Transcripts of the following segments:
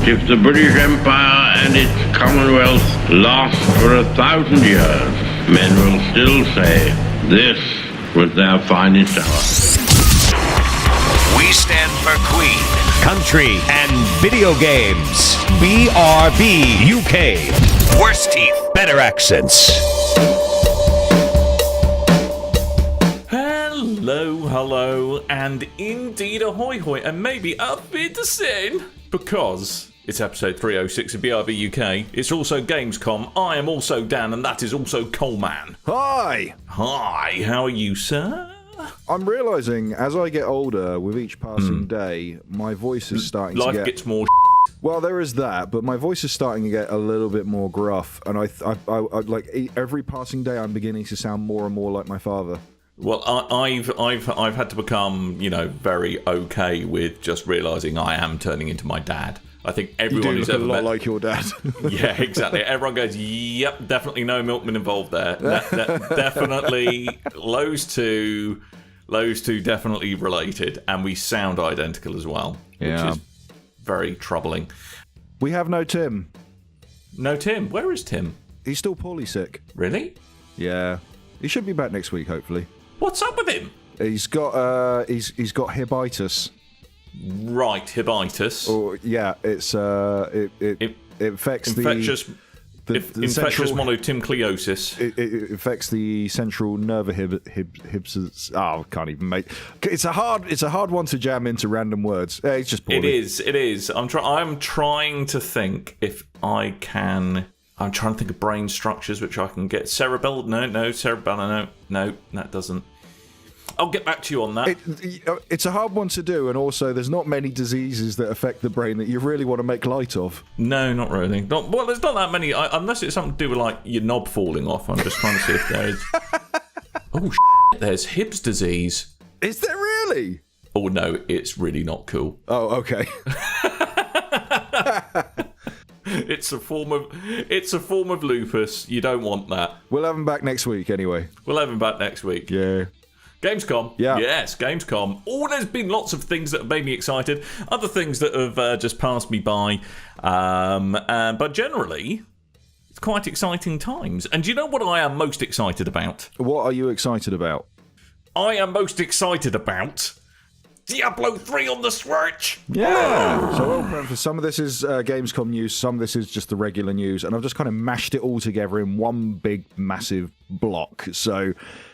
If the British Empire and its Commonwealth last for 1,000 years, men will still say this was their finest hour. We stand for Queen, country, and video games. BRB UK. Worse teeth, better accents. Hello, and indeed ahoy hoy, and maybe up to sin, because it's episode 306 of BRB UK. It's also Gamescom. I am also Dan, and that is also Coleman. Hi! Hi, how are you, sir? I'm realising as I get older, with each passing day, my voice is starting to get... Life gets more Well, there is that, but my voice is starting to get a little bit more gruff, and I like every passing day I'm beginning to sound more and more like my father. Well, I've had to become, very okay with just realising I am turning into my dad. I think everyone who's ever met... a lot like your dad. Yeah, exactly. Everyone goes, yep, definitely no milkman involved there. Definitely, those two definitely related, and we sound identical as well, which is very troubling. We have no Tim. No Tim? Where is Tim? He's still poorly sick. Really? Yeah. He should be back next week, hopefully. What's up with him? He's got hebitis. Right, hebitis. Or yeah, it's it affects infectious central, mononucleosis. It affects the central nerve hibs. Oh, I can't even make. It's a hard one to jam into random words. It's just poorly. It is. I'm trying to think if I can. I'm trying to think of brain structures which I can get. Cerebellum? No. Cerebellum? No, that doesn't. I'll get back to you on that. It's a hard one to do, and also there's not many diseases that affect the brain that you really want to make light of. No, not really. Well, there's not that many, unless it's something to do with, like, your knob falling off. I'm just trying to see if there is... Oh, there's Hibbs disease. Is there really? Oh, no, it's really not cool. Oh, okay. It's a form of lupus. You don't want that. We'll have him back next week anyway. Yeah. Gamescom. Yeah. Yes, Gamescom. Oh, there's been lots of things that have made me excited. Other things that have just passed me by. But generally, it's quite exciting times. And do you know what I am most excited about? What are you excited about? I am most excited about Diablo 3 on the Switch! Yeah! So for some of this is Gamescom news, some of this is just the regular news, and I've just kind of mashed it all together in one big, massive block. So,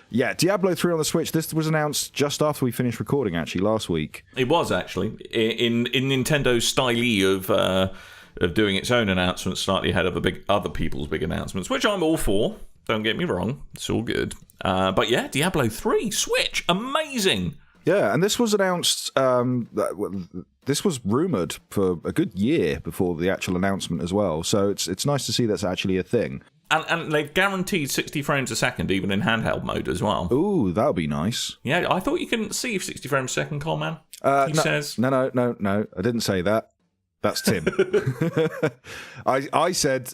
yeah, Diablo 3 on the Switch, this was announced just after we finished recording, actually, last week. It was, actually. In Nintendo's style of doing its own announcements slightly ahead of other people's big announcements, which I'm all for. Don't get me wrong. It's all good. But yeah, Diablo 3, Switch, amazing! Yeah, and this was announced, this was rumoured for a good year before the actual announcement as well, so it's nice to see that's actually a thing. And they've guaranteed 60 frames a second, even in handheld mode as well. Ooh, that would be nice. Yeah, I thought you couldn't see 60 frames a second, Coleman. Says. No, I didn't say that. That's Tim. I said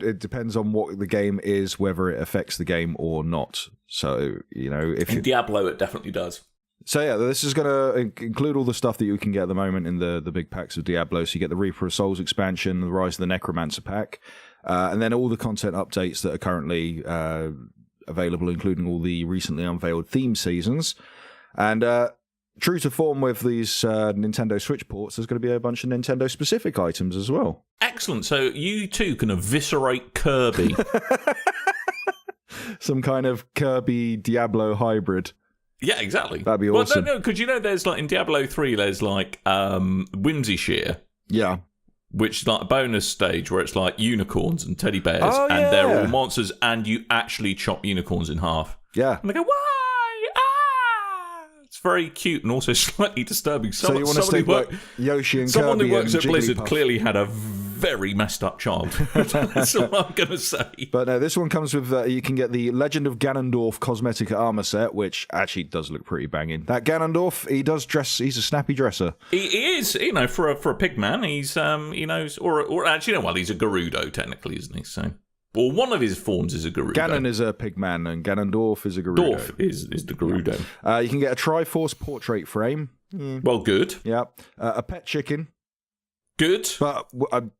it depends on what the game is, whether it affects the game or not. So, if in Diablo, it definitely does. So yeah, this is going to include all the stuff that you can get at the moment in the big packs of Diablo. So you get the Reaper of Souls expansion, the Rise of the Necromancer pack, and then all the content updates that are currently available, including all the recently unveiled theme seasons. And true to form with these Nintendo Switch ports, there's going to be a bunch of Nintendo-specific items as well. Excellent. So you too can eviscerate Kirby. Some kind of Kirby Diablo hybrid. Yeah, exactly. That'd be awesome. Well, no, because there's like in Diablo 3, there's like Whimsy Shear. Yeah. Which is like a bonus stage where it's like unicorns and teddy bears, and they're all monsters, and you actually chop unicorns in half. Yeah. And they go, why? Ah! It's very cute and also slightly disturbing. So you want to stick like Yoshi and someone Kirby who works and at Blizzard Jigglypuff. Clearly had a very messed up child. That's all I'm going to say. But no, this one comes with, you can get the Legend of Ganondorf cosmetic armor set, which actually does look pretty banging. That Ganondorf, he does dress, he's a snappy dresser. He is, for a pig man, he's, or actually, he's a Gerudo, technically, isn't he? So, well, one of his forms is a Gerudo. Ganon is a pig man, and Ganondorf is a Gerudo. Dorf is the Gerudo. You can get a Triforce portrait frame. Well, good. Yeah. A pet chicken. Good. But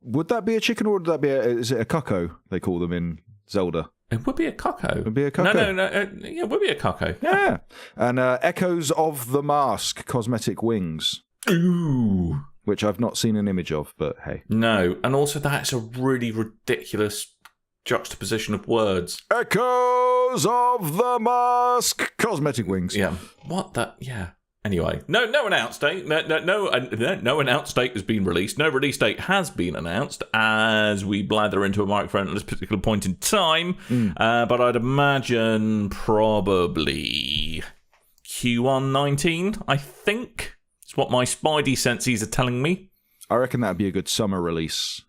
would that be a chicken, or would that be is it a cuckoo, they call them in Zelda? It would be a cuckoo. It would be a cuckoo. No. Yeah, it would be a cuckoo. Yeah. And Echoes of the Mask, cosmetic wings. Ooh. Which I've not seen an image of, but hey. No, and also that's a really ridiculous juxtaposition of words. Echoes of the Mask, cosmetic wings. Yeah. What the? Yeah. Anyway, no announced date. No announced date has been released. No release date has been announced as we blather into a microphone at this particular point in time. But I'd imagine probably Q1 19, I think. It's what my spidey senses are telling me. I reckon that'd be a good summer release.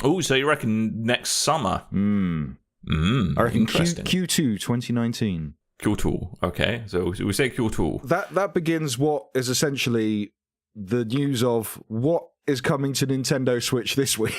Oh, so you reckon next summer? I reckon interesting. Q2 2019. Q2. Okay, so we say Q2. That begins what is essentially the news of what is coming to Nintendo Switch this week.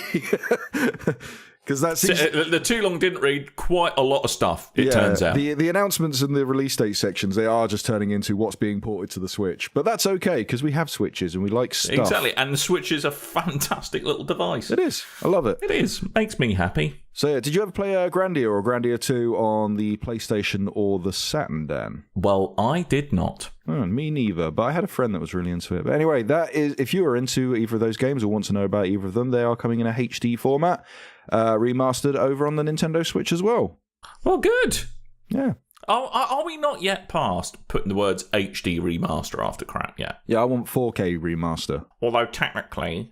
Because that's the too long didn't read quite a lot of stuff. It turns out the announcements and the release date sections, they are just turning into what's being ported to the Switch. But that's okay because we have Switches and we like stuff. Exactly, and the Switch is a fantastic little device. It is. I love it. It is. Makes me happy. So yeah, did you ever play Grandia or Grandia 2 on the PlayStation or the Saturn, Dan? Well, I did not. Oh, me neither, but I had a friend that was really into it. But anyway, that is, if you are into either of those games or want to know about either of them, they are coming in a HD format, remastered over on the Nintendo Switch as well. Well, good. Yeah. Are we not yet past putting the words HD remaster after crap yet? Yeah, I want 4K remaster. Although technically,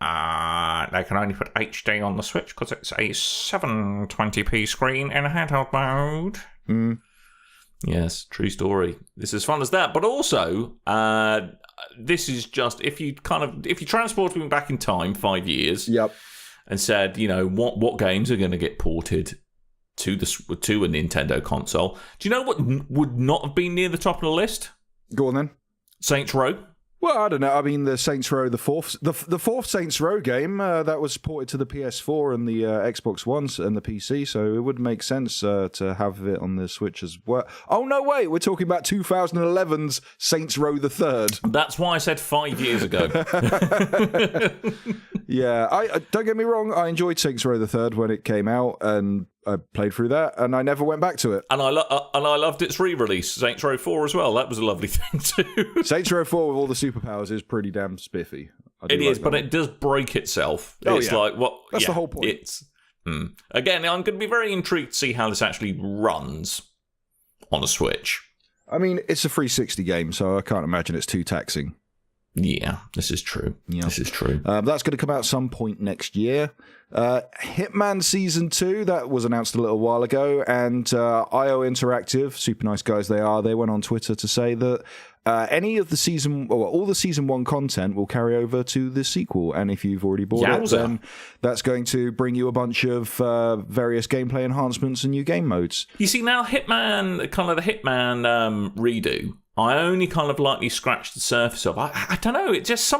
they can only put HD on the Switch because it's a 720p screen in handheld mode. Yes, true story. This is fun as that, but also this is just if you transported me back in time 5 years, and said, you know, what games are going to get ported to a Nintendo console? Do you know what would not have been near the top of the list? Go on then. Saints Row. Well, I don't know. I mean, the Saints Row, the fourth Saints Row game that was ported to the PS4 and the Xbox One and the PC, so it would make sense to have it on the Switch as well. Oh no, wait, we're talking about 2011's Saints Row the Third. That's why I said 5 years ago. Yeah, I don't get me wrong. I enjoyed Saints Row the Third when it came out, and I played through that, and I never went back to it. And I loved its re-release, Saints Row 4 as well. That was a lovely thing too. Saints Row 4 with all the superpowers is pretty damn spiffy. It is, but it does break itself. It's like what? That's the whole point. It's again, I'm going to be very intrigued to see how this actually runs on a Switch. I mean, it's a 360 game, so I can't imagine it's too taxing. Yeah, this is true. Yeah. This is true. That's going to come out some point next year. Hitman Season 2, that was announced a little while ago, and IO Interactive, super nice guys they are, they went on Twitter to say that any of the season, or all the Season 1 content will carry over to the sequel, and if you've already bought it, then that's going to bring you a bunch of various gameplay enhancements and new game modes. You see, now Hitman, kind of the Hitman redo, I only kind of lightly scratched the surface of. I don't know. It's just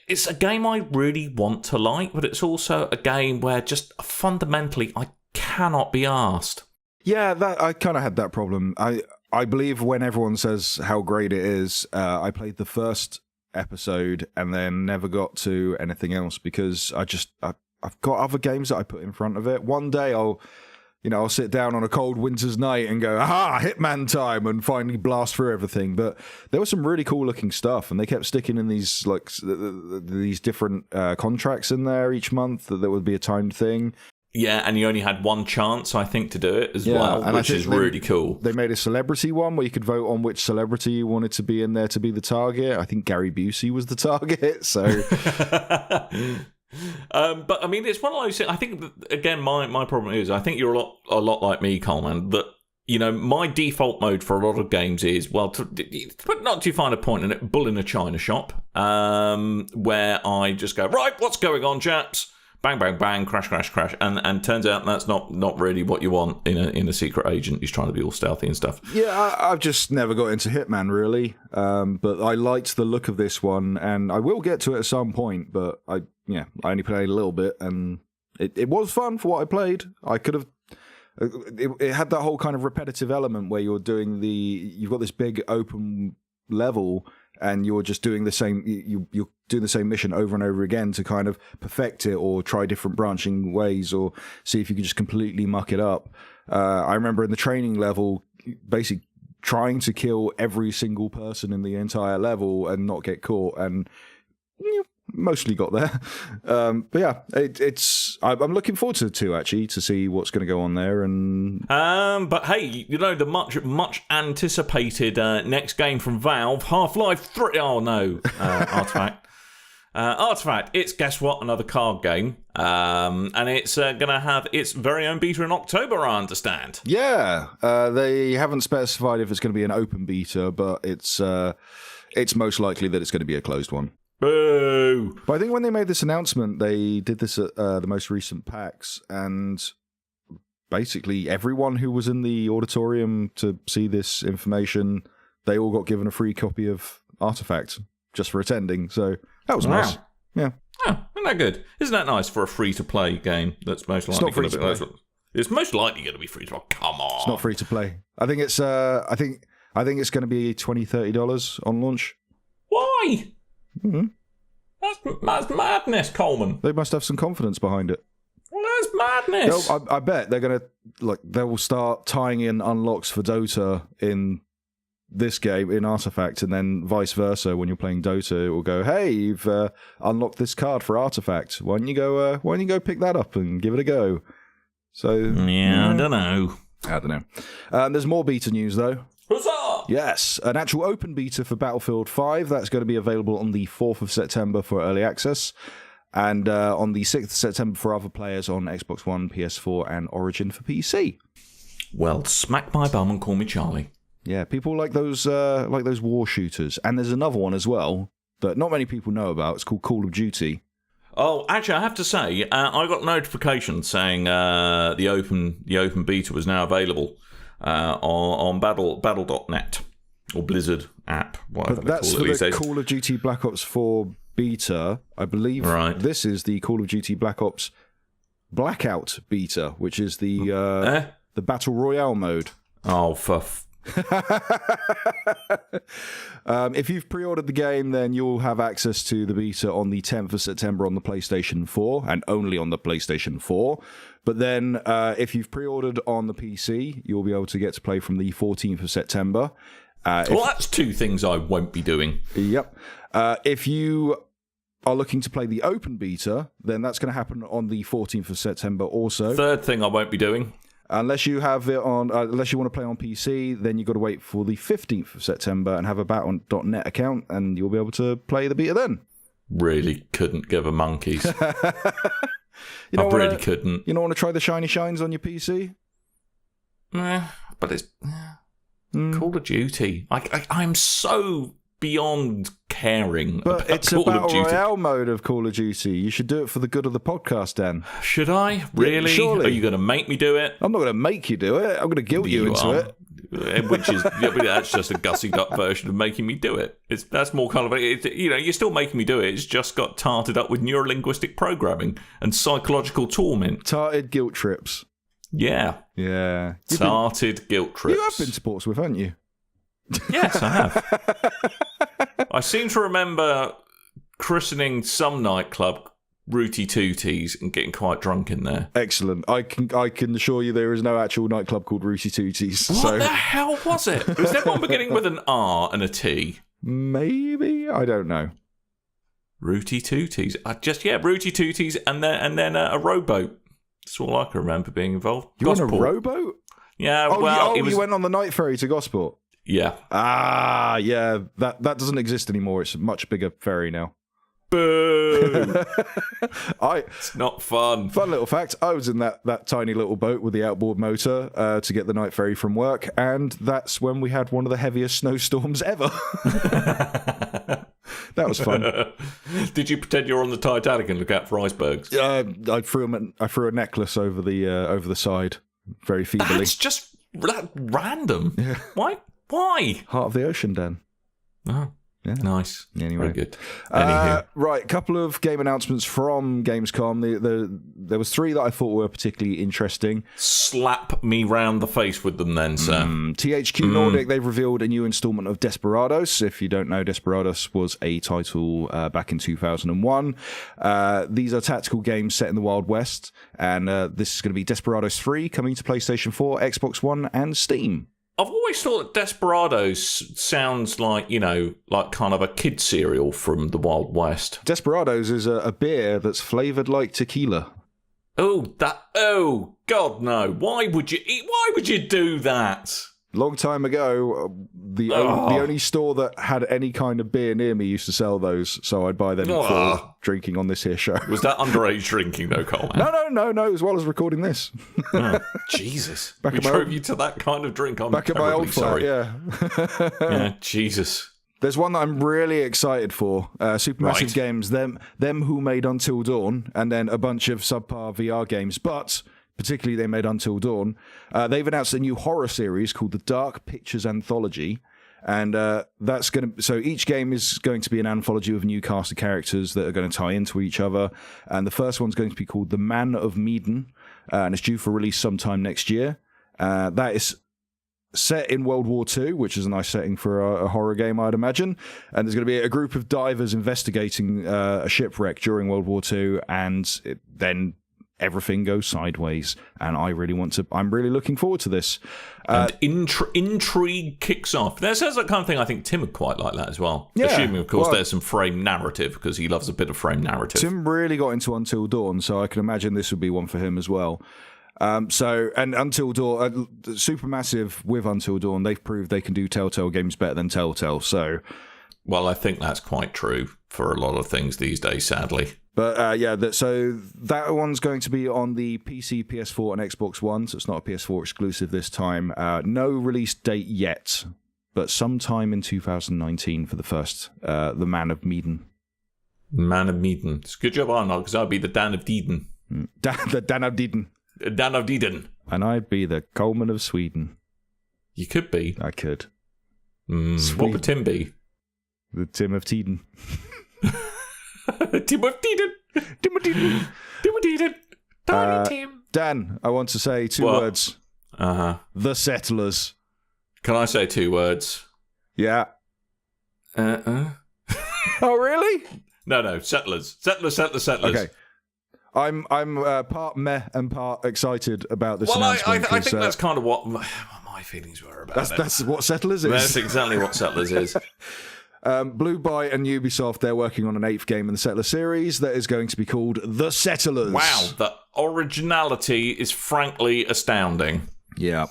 it's a game I really want to like, but it's also a game where just fundamentally I cannot be asked. Yeah, that I kind of had that problem. I believe when everyone says how great it is, I played the first episode and then never got to anything else because I've got other games that I put in front of it. One day I'll sit down on a cold winter's night and go, aha, Hitman time, and finally blast through everything. But there was some really cool looking stuff, and they kept sticking in these these different contracts in there each month. That there would be a timed thing. Yeah, and you only had one chance, I think, to do it as well, which is really cool. They made a celebrity one where you could vote on which celebrity you wanted to be in there to be the target. I think Gary Busey was the target, so... But I mean, it's one of those things. I think again, my problem is I think you're a lot like me, Coleman. That my default mode for a lot of games is but not to find a point in it, bull in a china shop, where I just go right. What's going on, chaps? Bang, bang, bang, crash, crash, crash, and turns out that's not really what you want in a secret agent who's trying to be all stealthy and stuff. Yeah, I've just never got into Hitman really, but I liked the look of this one, and I will get to it at some point. But I only played a little bit, and it was fun for what I played. I could have. It had that whole kind of repetitive element where you've got this big open level, and you're just doing the same. You're doing the same mission over and over again to kind of perfect it or try different branching ways or see if you can just completely muck it up. I remember in the training level, basically trying to kill every single person in the entire level and not get caught, and mostly got there. But yeah, I'm looking forward to 2 actually, to see what's going to go on there. And but hey, the much anticipated next game from Valve, Half-Life 3. Oh no, Artifact. Artifact. It's, guess what, another card game, and it's going to have its very own beta in October, I understand. Yeah, they haven't specified if it's going to be an open beta, but it's most likely that it's going to be a closed one. Boo! But I think when they made this announcement, they did this at the most recent PAX, and basically everyone who was in the auditorium to see this information, they all got given a free copy of Artifact just for attending. So that was nice. Yeah. Oh, isn't that good? Isn't that nice for a free-to-play game that's most likely going to be... It's most likely going to be free to play. Come on. It's not free to play. I think it's I think it's going to be $20-$30 on launch. Why? Mm-hmm. That's madness, Coleman. They must have some confidence behind it. Well, that's madness. I bet they're going to they will start tying in unlocks for Dota in this game in Artifact, and then vice versa. When you're playing Dota, it will go, "Hey, you've unlocked this card for Artifact. Why don't you go pick that up and give it a go?" So yeah, I don't know. There's more beta news though. Huzzah! Yes, an actual open beta for Battlefield 5. That's going to be available on the 4th of September for early access, and on the 6th of September for other players on Xbox One, PS4, and Origin for PC. Well, smack my bum and call me Charlie. Yeah, people like those war shooters, and there's another one as well that not many people know about. It's called Call of Duty. Oh, actually, I have to say, I got notification saying the open beta was now available on Battle.net or Blizzard app, whatever they that's call it these for the days. Call of Duty Black Ops 4 beta, I believe. Right. This is the Call of Duty Black Ops Blackout beta, which is the Battle Royale mode. Oh, if you've pre-ordered the game, then you'll have access to the beta on the 10th of September on the PlayStation 4, and only on the PlayStation 4. But then if you've pre-ordered on the PC, you'll be able to get to play from the 14th of September. That's 2 things I won't be doing. Yep. If you are looking to play the open beta, then that's going to happen on the 14th of September also. 3rd thing I won't be doing. Unless you have it on, unless you want to play on PC, then you've got to wait for the 15th of September and have a Battle.net account, and you'll be able to play the beta then. Really couldn't give a monkeys. Really couldn't. You don't want to try the shiny shines on your PC? But it's Call of Duty. I'm so beyond caring. But it's a Battle Royale mode of Call of Duty. You should do it for the good of the podcast, Dan. Should I? Really? Yeah, surely. Are you going to make me do it? I'm not going to make you do it. I'm going to guilt you into it. Which is that's just a gussied up version of making me do it. That's more kind of you're still making me do it. It's just got tarted up with neurolinguistic programming and psychological torment. Tarted guilt trips. Yeah. Tarted guilt trips. You have been to Portsmouth, haven't you? Yes, I have. I seem to remember christening some nightclub Rooty Tooties and getting quite drunk in there. Excellent. I can assure you there is no actual nightclub called Rooty Tooties. What the hell was it? Was there one beginning with an R and a T? Maybe? I don't know. Rooty Tooties. Rooty Tooties and then a rowboat. That's all I can remember being involved. You were on a rowboat? Yeah, you went on the night ferry to Gosport? Yeah. Yeah. That doesn't exist anymore. It's a much bigger ferry now. Boo! It's not fun. Fun little fact, I was in that tiny little boat with the outboard motor to get the night ferry from work, and that's when we had one of the heaviest snowstorms ever. That was fun. Did you pretend you were on the Titanic and look out for icebergs? I threw a necklace over the side, very feebly. That's just random. Yeah. Why? Heart of the ocean, Dan. Oh. Nice. Anyway. Very good. Anywho. Right, a couple of game announcements from Gamescom. There was 3 that I thought were particularly interesting. Slap me round the face with them then, sir. THQ Nordic, they've revealed a new installment of Desperados. If you don't know, Desperados was a title back in 2001. These are tactical games set in the Wild West, and this is going to be Desperados 3 coming to PlayStation 4, Xbox One, and Steam. I've always thought that Desperados sounds like, like kind of a kid cereal from the Wild West. Desperados is a beer that's flavoured like tequila. Oh, God, no. Why would you do that? Long time ago, the only store that had any kind of beer near me used to sell those, so I'd buy them for drinking on this here show. Was that underage drinking, though, Coleman? No, as well as recording this. Oh, Jesus. We drove you to that kind of drink. I'm back at my old flat, yeah. Yeah, Jesus. There's one that I'm really excited for. Supermassive Games, them who made Until Dawn, and then a bunch of subpar VR games, but particularly they made Until Dawn. They've announced a new horror series called the Dark Pictures Anthology, and that's going to. So each game is going to be an anthology with a new cast of characters that are going to tie into each other. And the first one's going to be called The Man of Medan, and it's due for release sometime next year. That is set in World War II, which is a nice setting for a horror game, I'd imagine. And there's going to be a group of divers investigating a shipwreck during World War II, and then everything goes sideways. And I'm really looking forward to this. And intrigue kicks off. There's that kind of thing I think Tim would quite like that as well. Yeah, assuming, of course, there's some frame narrative, because he loves a bit of frame narrative. Tim really got into Until Dawn, so I can imagine this would be one for him as well. And Until Dawn, Supermassive with Until Dawn, they've proved they can do Telltale games better than Telltale. So, well, I think that's quite true for a lot of things these days, sadly. But so that one's going to be on the PC, PS4, and Xbox One. So it's not a PS4 exclusive this time. No release date yet, but sometime in 2019 for the first, The Man of Medan. Man of Medan. It's a good job I'm not, because I'd be the Dan of Deeden. The Dan of Deeden. Dan of Deeden. And I'd be the Coleman of Sweden. You could be. I could. What would Tim be? The Tim of Teeden. Tim of Deeden. Tim of Deeden. Tim of Deeden. Tiny Tim. Dan, I want to say 2 words. The Settlers. Can I say 2 words? Yeah. Oh, really? No. Settlers. Settlers. Okay. I'm part meh and part excited about this announcement. I think that's kind of what my feelings were about it. That's what Settlers is. That's exactly what Settlers is. Blue Byte and Ubisoft, they're working on an 8th game in the Settler series that is going to be called The Settlers. Wow, the originality is frankly astounding. Yeah.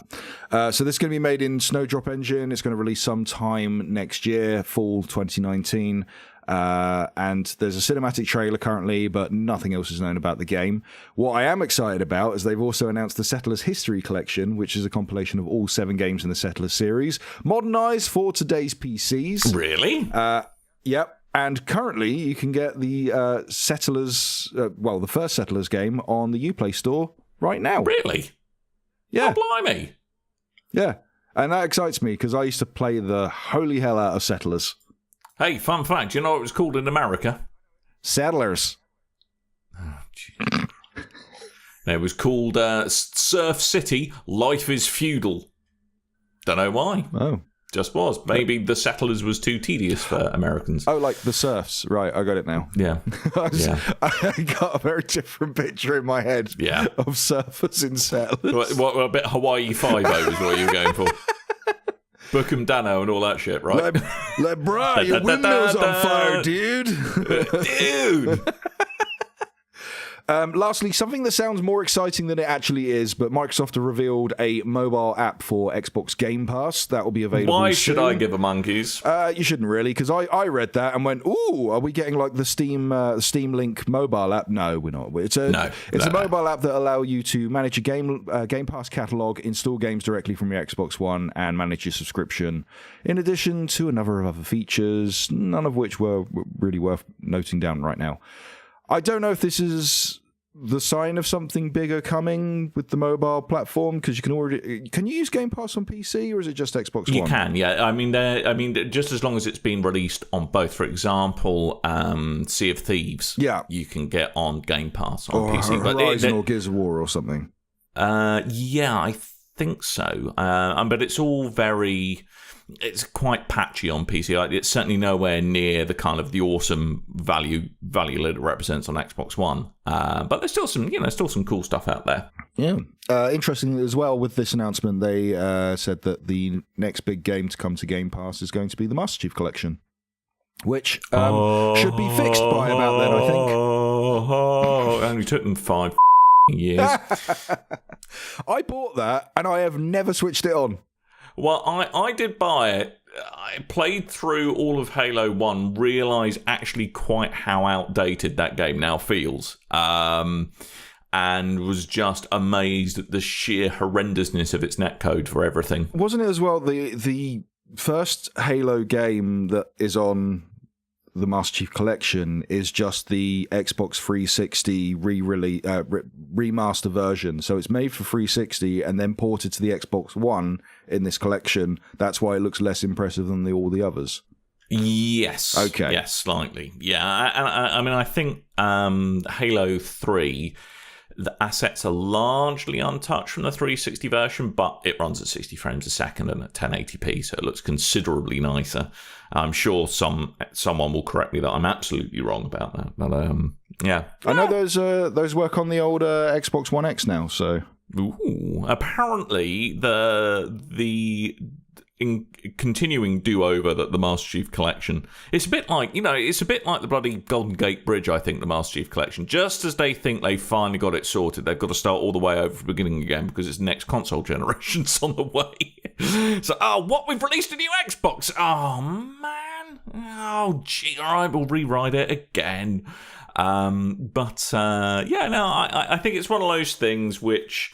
So this is going to be made in Snowdrop Engine. It's going to release sometime next year, fall 2019. And there's a cinematic trailer currently, but nothing else is known about the game. What I am excited about is they've also announced the Settlers History Collection, which is a compilation of all 7 games in the Settlers series, modernized for today's PCs. Really? Yep. And currently, you can get the Settlers, the first Settlers game on the Uplay store right now. Really? Yeah. Oh, blimey. Yeah. And that excites me because I used to play the holy hell out of Settlers. Hey, fun fact, you know what it was called in America? Settlers. Oh, jeez. It was called Surf City, Life is Feudal. Don't know why. Oh. Just was. Maybe the Settlers was too tedious for Americans. Oh, like the serfs. Right, I got it now. Yeah. I got a very different picture in my head of surfers in Settlers. What a bit Hawaii Five-O is what you were going for. Bookham Dano and all that shit, right? Like bruh, your windmill's on fire, dude. Dude. Lastly, something that sounds more exciting than it actually is, but Microsoft have revealed a mobile app for Xbox Game Pass that will be available Why soon. should I give a monkeys? You shouldn't really, because I read that and went, ooh, are we getting like the Steam Link mobile app? No, we're not. It's a mobile app that allow you to manage a Game Pass catalog, install games directly from your Xbox One, and manage your subscription, in addition to a number of other features, none of which were really worth noting down right now. I don't know if this is the sign of something bigger coming with the mobile platform? Because can you use Game Pass on PC, or is it just Xbox One? You can, yeah. I mean, just as long as it's been released on both. For example, Sea of Thieves, you can get on Game Pass on PC. Horizon or Gears of War or something. Yeah, I think so. But it's all it's quite patchy on PC. It's certainly nowhere near the kind of the awesome value that it represents on Xbox One. But there's still some cool stuff out there. Yeah. Interestingly as well, with this announcement, they said that the next big game to come to Game Pass is going to be the Master Chief Collection, which should be fixed by about then, I think. It only took them 5 years. I bought that, and I have never switched it on. Well, I did buy it. I played through all of Halo 1, realised actually quite how outdated that game now feels, and was just amazed at the sheer horrendousness of its netcode for everything. Wasn't it as well the first Halo game that is on the Master Chief Collection is just the Xbox 360 remaster version. So it's made for 360 and then ported to the Xbox One in this collection. That's why it looks less impressive than all the others. Yes. Okay. Yes, slightly. Yeah. I mean, I think Halo 3, the assets are largely untouched from the 360 version, but it runs at 60 frames a second and at 1080p, so it looks considerably nicer. I'm sure someone will correct me that I'm absolutely wrong about that, but yeah. I know those work on the old Xbox One X now, so. Ooh, apparently the continuing do-over that the Master Chief Collection, it's a bit like the bloody Golden Gate Bridge, I think, the Master Chief Collection. Just as they think they finally got it sorted, they've got to start all the way over from the beginning again because it's next console generation's on the way. So, what? We've released a new Xbox! Oh, man! Oh, gee, all right, we'll rewrite it again. I think it's one of those things which...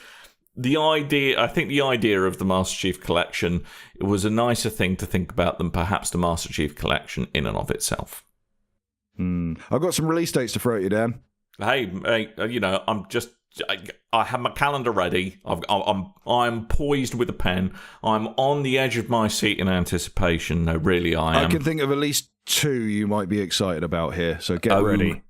I think the idea of the Master Chief Collection was a nicer thing to think about than perhaps the Master Chief Collection in and of itself. I've got some release dates to throw at you, Dan. Hey, I have my calendar ready. I'm poised with a pen. I'm on the edge of my seat in anticipation. No, really, I am. I can think of at least 2 you might be excited about here, so get ready.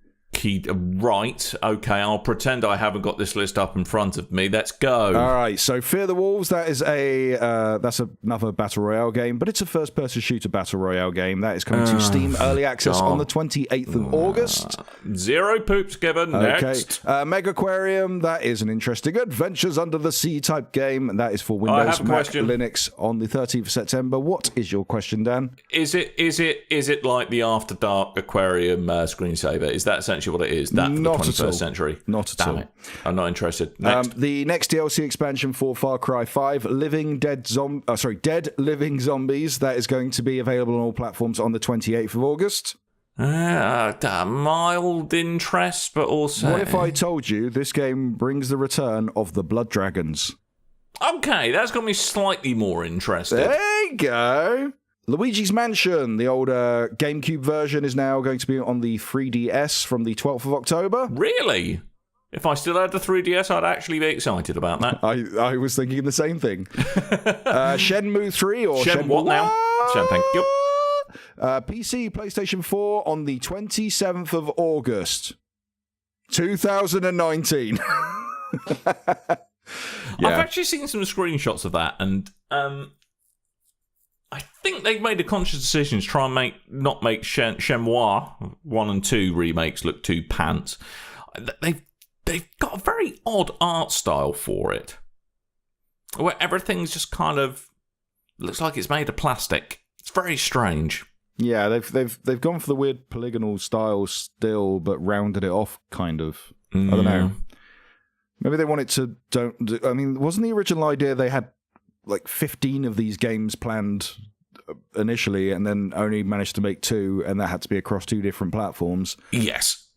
Right, okay, I'll pretend I haven't got this list up in front of me. Let's go. All right, so Fear the Wolves, that's another Battle Royale game, but it's a first-person shooter Battle Royale game. That is coming to Steam Early Access on the 28th of August. 0 poops given. Next. Megaquarium, that is an interesting Adventures Under the Sea type game. That is for Windows, Mac, Linux on the 13th of September. What is your question, Dan? Is it like the After Dark Aquarium screensaver? Is that essentially what it is? That for the 21st century? Not at all. Damn it. I'm not interested. Next. The next DLC expansion for Far Cry 5, Dead Living Zombies, that is going to be available on all platforms on the 28th of August. Mild interest, but also... What if I told you this game brings the return of the Blood Dragons? Okay, that's got me slightly more interested. There you go. Luigi's Mansion, the old GameCube version, is now going to be on the 3DS from the 12th of October. Really? If I still had the 3DS, I'd actually be excited about that. I was thinking the same thing. Shenmue 3 or Shenmue what now? Shen, thank you. PC, PlayStation 4 on the 27th of August, 2019. I've actually seen some screenshots of that, and I think they've made a conscious decision to try and not make Shenmue 1 and 2 remakes look too pants. They've got a very odd art style for it, where everything's just kind of looks like it's made of plastic. It's very strange. Yeah, they've gone for the weird polygonal style still, but rounded it off kind of. I don't know. Maybe they wanted to I mean, wasn't the original idea they had like 15 of these games planned initially and then only managed to make 2, and that had to be across 2 different platforms? Yes.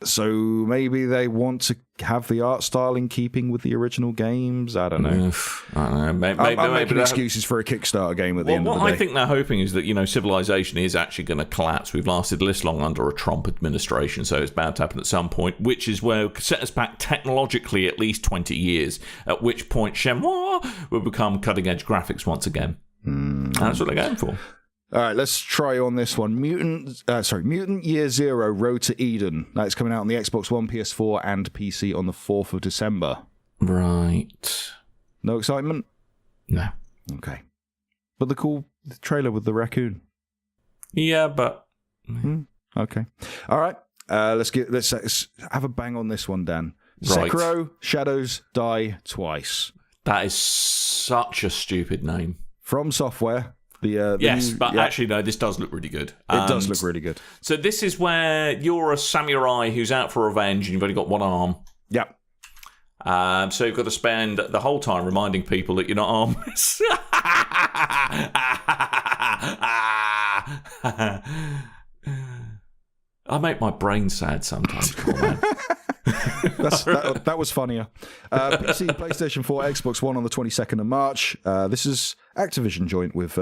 So maybe they want to have the art style in keeping with the original games. I don't know. I don't know. I'm making excuses for a Kickstarter game at the end of the day. What I think they're hoping is that, civilization is actually going to collapse. We've lasted this long under a Trump administration, so it's bound to happen at some point, which is where set us back technologically at least 20 years, at which point Shenmue will become cutting-edge graphics once again. That's what they're going for. All right, let's try on this one. Mutant Year Zero Road to Eden. That's coming out on the Xbox One, PS4, and PC on the 4th of December. Right. No excitement? No. Okay. But the cool trailer with the raccoon. Yeah, but... Okay. All right. Let's have a bang on this one, Dan. Right. Sekiro, Shadows Die Twice. That is such a stupid name. From Software. Actually, no, this does look really good. It does look really good. So this is where you're a samurai who's out for revenge and you've only got one arm. Yep. So you've got to spend the whole time reminding people that you're not armless. I make my brain sad sometimes, Coleman. That was funnier. PC, PlayStation 4, Xbox One on the 22nd of March. This is Activision joint with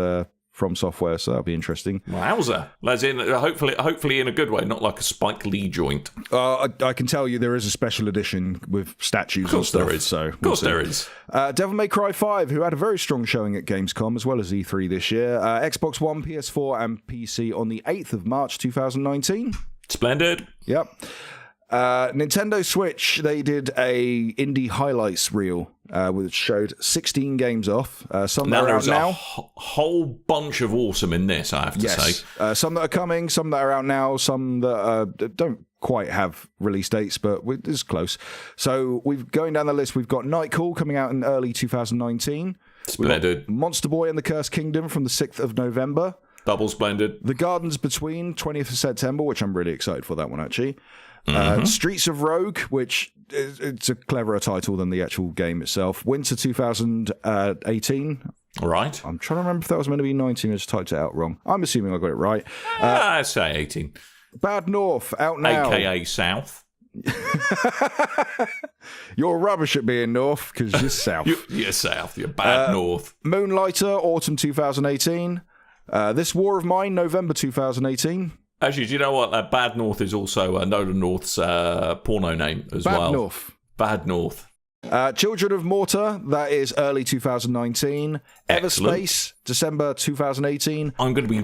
From Software, so that'll be interesting. Wowza. As in, hopefully in a good way, not like a Spike Lee joint. I can tell you there is a special edition with statues and stuff. There is. So of course there is. Devil May Cry 5, who had a very strong showing at Gamescom as well as E3 this year. Xbox One, PS4, and PC on the 8th of March 2019. Splendid. Yep. Nintendo Switch, they did a indie highlights reel, which showed 16 games off. Some that are out now. Whole bunch of awesome in this, I have to say. Some that are coming, some that are out now, some that don't quite have release dates, but it's close. So we've going down the list. We've got Nightcall coming out in early 2019. Splendid. Monster Boy and the Cursed Kingdom from the 6th of November. Double splendid. The Gardens Between, 20th of September, which I'm really excited for that one, actually. Streets of Rogue, which it's a cleverer title than the actual game itself. Winter 2018. Right. I'm trying to remember if that was meant to be 19. I just typed it out wrong. I'm assuming I got it right. I'd say 18. Bad North, out now. AKA South. You're rubbish at being North because you're South. You're South. You're bad North. Moonlighter, autumn 2018. This War of Mine, November 2018. Actually, do you know what? Bad North is also Nolan North's porno name as well. Bad North. Bad North. Children of Mortar, that is early 2019. Everspace, December 2018. I'm going to be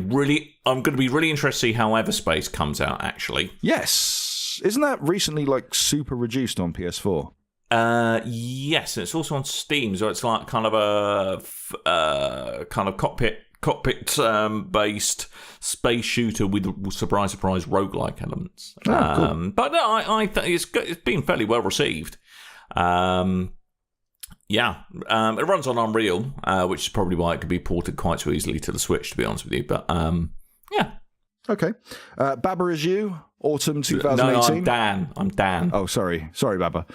really interested to see how Everspace comes out. Actually, yes, isn't that recently super reduced on PS4? Yes, and it's also on Steam, so it's like kind of a kind of cockpit based space shooter with surprise roguelike elements. Cool. But no, I think it's been fairly well received. It runs on Unreal, which is probably why it could be ported quite so easily to the Switch, to be honest with you. But yeah. Okay. Baba Is You, autumn 2018. No, I'm Dan. Oh, sorry, Baba.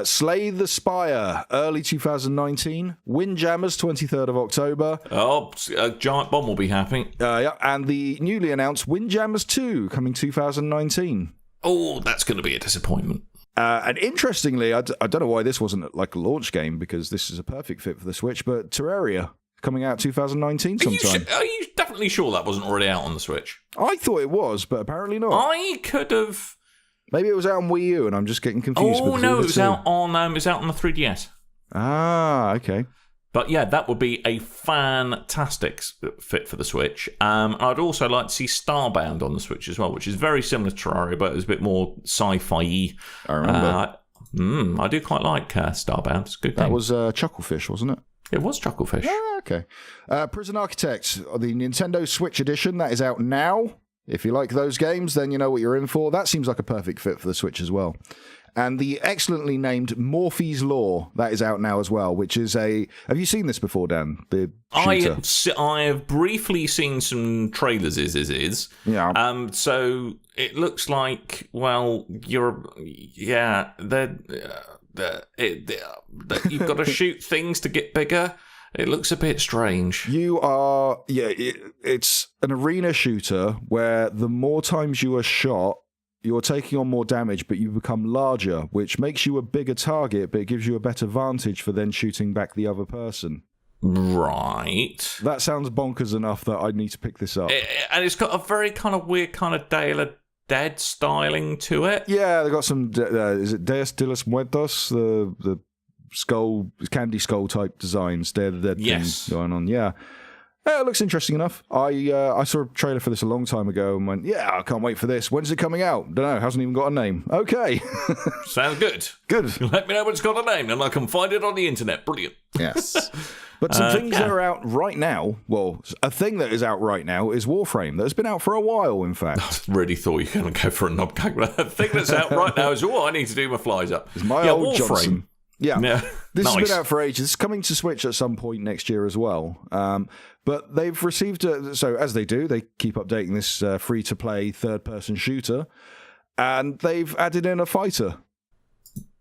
Slay the Spire, early 2019. Windjammers, 23rd of October. Oh, Giant Bomb will be happy. And the newly announced Windjammers 2, coming 2019. Oh, that's going to be a disappointment. And interestingly, I don't know why this wasn't like a launch game, because this is a perfect fit for the Switch, but Terraria, coming out 2019 sometime. Are you definitely sure that wasn't already out on the Switch? I thought it was, but apparently not. I could have... Maybe it was out on Wii U, and I'm just getting confused. Oh no, it was out on the 3DS. Ah, okay. But yeah, that would be a fantastic fit for the Switch. I'd also like to see Starbound on the Switch as well, which is very similar to Terraria, but it's a bit more sci-fi-y. I remember. I do quite like Starbound. It's a good game. That was Chucklefish, wasn't it? It was Chucklefish. Ah, okay. Prison Architect, the Nintendo Switch edition, that is out now. If you like those games, then you know what you're in for. That seems like a perfect fit for the Switch as well. And the excellently named Morphe's Law, that is out now as well, which is a... Have you seen this before, Dan? The shooter? I have briefly seen some trailers, Yeah. So it looks like, well, you've got to shoot things to get bigger. It looks a bit strange. It's an arena shooter where the more times you are shot, you're taking on more damage, but you become larger, which makes you a bigger target, but it gives you a better vantage for then shooting back the other person. Right. That sounds bonkers enough that I need to pick this up. And it's got a very kind of weird kind of Day of the Dead styling to it. Yeah, they got some. Is it Dias de los Muertos? The skull, candy skull type designs. Day of the Dead thing going on. Yeah. It looks interesting enough. I saw a trailer for this a long time ago and went, yeah, I can't wait for this. When's it coming out? Don't know. Hasn't even got a name. Okay. Sounds good. Good. Let me know when it's got a name and I can find it on the internet. Brilliant. Yes. But some things that are out right now, well, a thing that is out right now is Warframe. That's been out for a while, in fact. I really thought you were going to go for a knob gag. The thing that's out right now is, I need to do my flies up. It's my old Warframe. Johnson. Yeah. This nice. has been out for ages. It's coming to Switch at some point next year as well. But they've received, so as they do, they keep updating this free-to-play third-person shooter, and they've added in a fighter.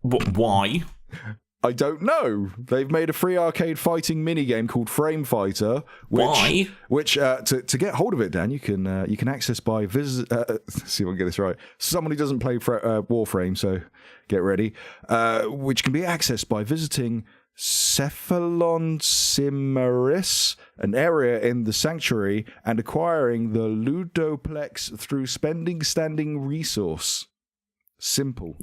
Why? I don't know. They've made a free arcade fighting minigame called Frame Fighter. Which, to get hold of it, Dan, you can access by visit. See if I can get this right. Someone who doesn't play Warframe, so get ready. Which can be accessed by visiting Cephalon Cimaris, an area in the sanctuary, and acquiring the Ludoplex through spending standing resource. Simple.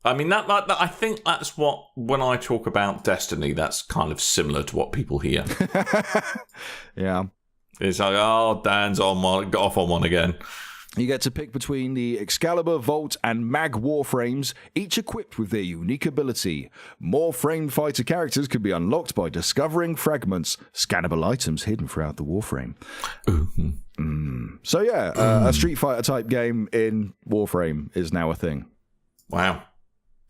I mean, that I think that's what, when I talk about Destiny, that's kind of similar to what people hear. Yeah. It's like, oh, Dan's on one, got off on one again. You get to pick between the Excalibur, Volt, and Mag Warframes, each equipped with their unique ability. More framed fighter characters can be unlocked by discovering fragments, scannable items hidden throughout the Warframe. So yeah, a Street Fighter type game in Warframe is now a thing. Wow.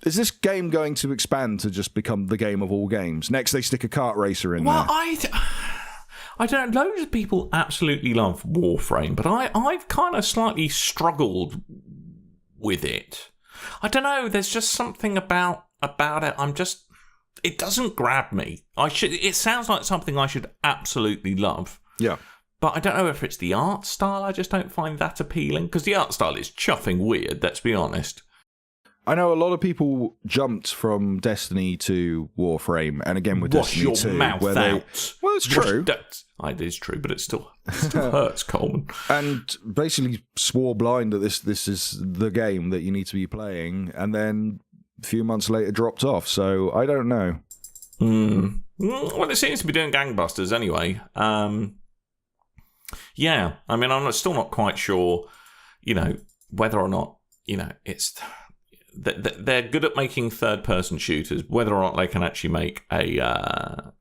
Is this game going to expand to just become the game of all games? Next, they stick a kart racer in there. Well, I don't know. Loads of people absolutely love Warframe, but I've kind of slightly struggled with it. I don't know. There's just something about it. It doesn't grab me. It sounds like something I should absolutely love. Yeah. But I don't know if it's the art style. I just don't find that appealing, because the art style is chuffing weird, let's be honest. I know a lot of people jumped from Destiny to Warframe, and again with Destiny 2. Wash your mouth out. Well, it's true. It is true, but it still hurts, Coleman. And basically swore blind that this is the game that you need to be playing, and then a few months later dropped off, so I don't know. Well, it seems to be doing gangbusters anyway. Yeah, I mean, I'm still not quite sure, whether or not, it's... They're good at making third-person shooters. Whether or not they can actually make a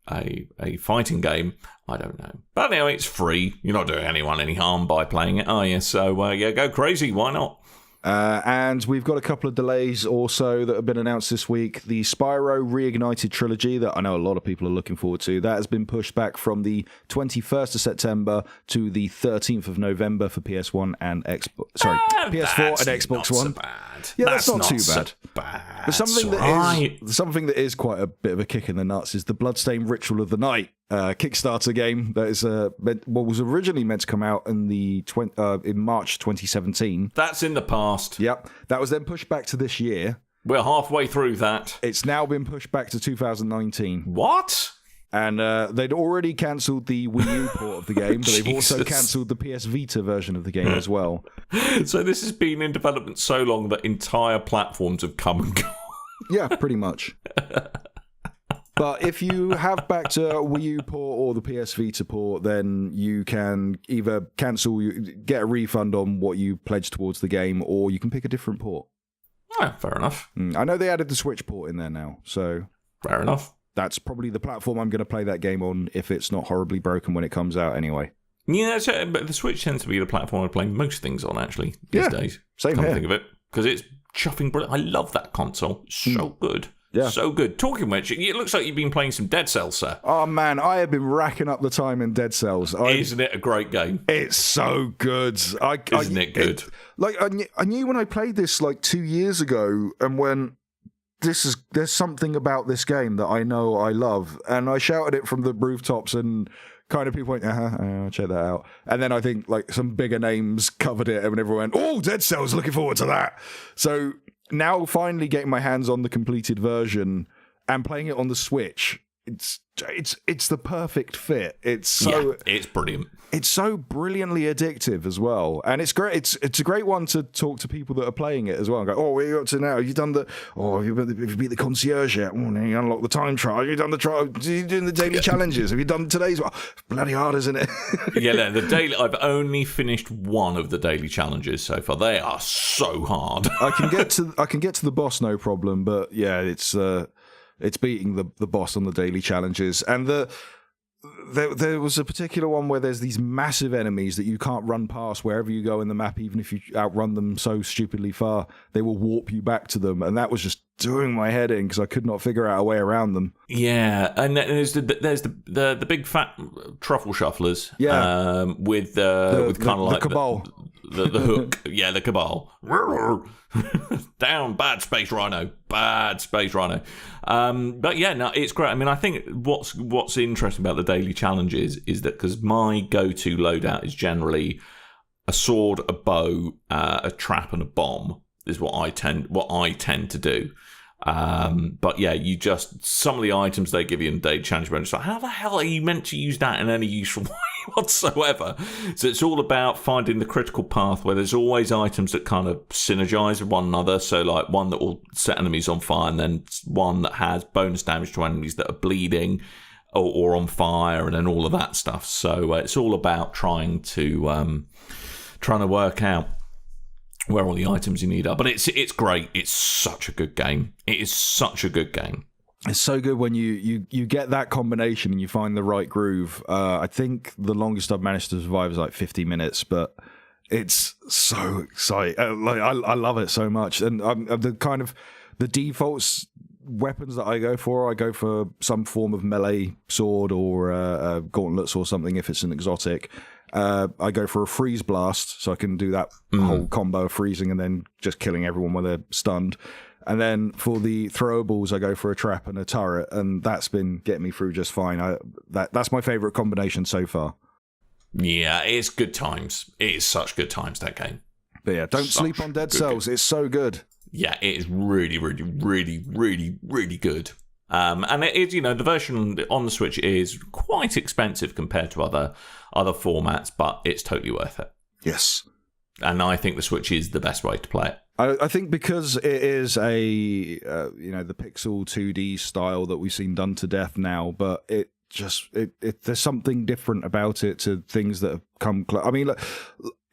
fighting game, I don't know. But anyway, it's free. You're not doing anyone any harm by playing it, are you? So, go crazy. Why not? And we've got a couple of delays also that have been announced this week. The Spyro Reignited trilogy that I know a lot of people are looking forward to, that has been pushed back from the 21st of September to the 13th of November for PS1 and PS4 and Xbox One. So bad. Yeah, that's not too bad. So bad. But something that is quite a bit of a kick in the nuts is the Bloodstained Ritual of the Night Kickstarter game that is was originally meant to come out in in March 2017. That's in the past. Yep, that was then pushed back to this year. We're halfway through that. It's now been pushed back to 2019. What? And they'd already cancelled the Wii U port of the game, but they've also cancelled the PS Vita version of the game as well. So this has been in development so long that entire platforms have come and gone. Yeah, pretty much. But if you have backed a Wii U port or the PS Vita port, then you can either get a refund on what you pledged towards the game, or you can pick a different port. Oh, fair enough. I know they added the Switch port in there now, so... Fair enough. That's probably the platform I'm going to play that game on if it's not horribly broken when it comes out anyway. Yeah, but the Switch tends to be the platform I play most things on, actually, these days. Same Come here. to think of it. Because it's chuffing brilliant. I love that console. It's so good. Yeah. So good. Talking about it looks like you've been playing some Dead Cells, sir. Oh, man, I have been racking up the time in Dead Cells. Isn't it a great game? It's so good. Isn't it good? I knew when I played this 2 years ago and when... There's something about this game that I know I love, and I shouted it from the rooftops and kind of people went, I'll check that out. And then I think like some bigger names covered it, and everyone went, oh, Dead Cells, looking forward to that. So now finally getting my hands on the completed version and playing it on the Switch, it's the perfect fit. It's brilliant. It's so brilliantly addictive as well, and it's great. It's a great one to talk to people that are playing it as well. And go, oh, where are you up to now? Have you done have you beat the concierge yet? Oh, now you unlock the time trial. Have you done the trial? Are you doing the daily challenges? Have you done today's one? Bloody hard, isn't it? Yeah, the daily. I've only finished one of the daily challenges so far. They are so hard. I can get to the boss no problem, but yeah, it's beating the boss on the daily challenges. And there was a particular one where there's these massive enemies that you can't run past wherever you go in the map. Even if you outrun them so stupidly far, they will warp you back to them. And that was just doing my head in because I could not figure out a way around them. Yeah, and there's the big fat truffle shufflers. Yeah, with kind of like the Cabal. The hook. Yeah, the Cabal. Down, bad space rhino. But yeah, no, it's great. I mean, I think what's interesting about the daily challenges is that because my go-to loadout is generally a sword, a bow, a trap, and a bomb is what I tend to do. But yeah, some of the items they give you in the daily challenge, but it's like, how the hell are you meant to use that in any useful way whatsoever? So it's all about finding the critical path where there's always items that kind of synergize with one another. So like one that will set enemies on fire, and then one that has bonus damage to enemies that are bleeding or on fire, and then all of that stuff. So it's all about trying to work out where all the items you need are. But it's great. It's such a good game. It is such a good game. It's so good when you get that combination and you find the right groove. I think the longest I've managed to survive is like 50 minutes, but it's so exciting. I love it so much. And the defaults weapons that I go for some form of melee sword or gauntlets or something if it's an exotic. I go for a freeze blast, so I can do that whole combo of freezing and then just killing everyone when they're stunned. And then for the throwables, I go for a trap and a turret, and that's been getting me through just fine. That's my favourite combination so far. Yeah, it's good times. It is such good times, that game. But yeah, don't sleep on Dead Cells. It's so good. Yeah, it is really, really, really, really, really good. And it is, the version on the Switch is quite expensive compared to other formats, but it's totally worth it. Yes. And I think the Switch is the best way to play it. I think because it is the pixel 2D style that we've seen done to death now, but there's something different about it to things that have come close. I mean,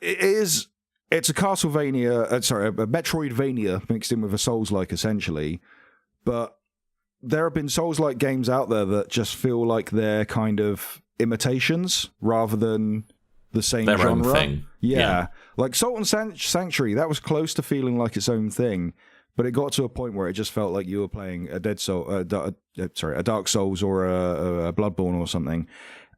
it's a Castlevania, a Metroidvania mixed in with a Souls-like essentially, but there have been Souls-like games out there that just feel like they're kind of imitations rather than the same their genre. Own thing. Yeah. Like Salt and Sanctuary, that was close to feeling like its own thing, but it got to a point where it just felt like you were playing a Dark Souls or a Bloodborne or something.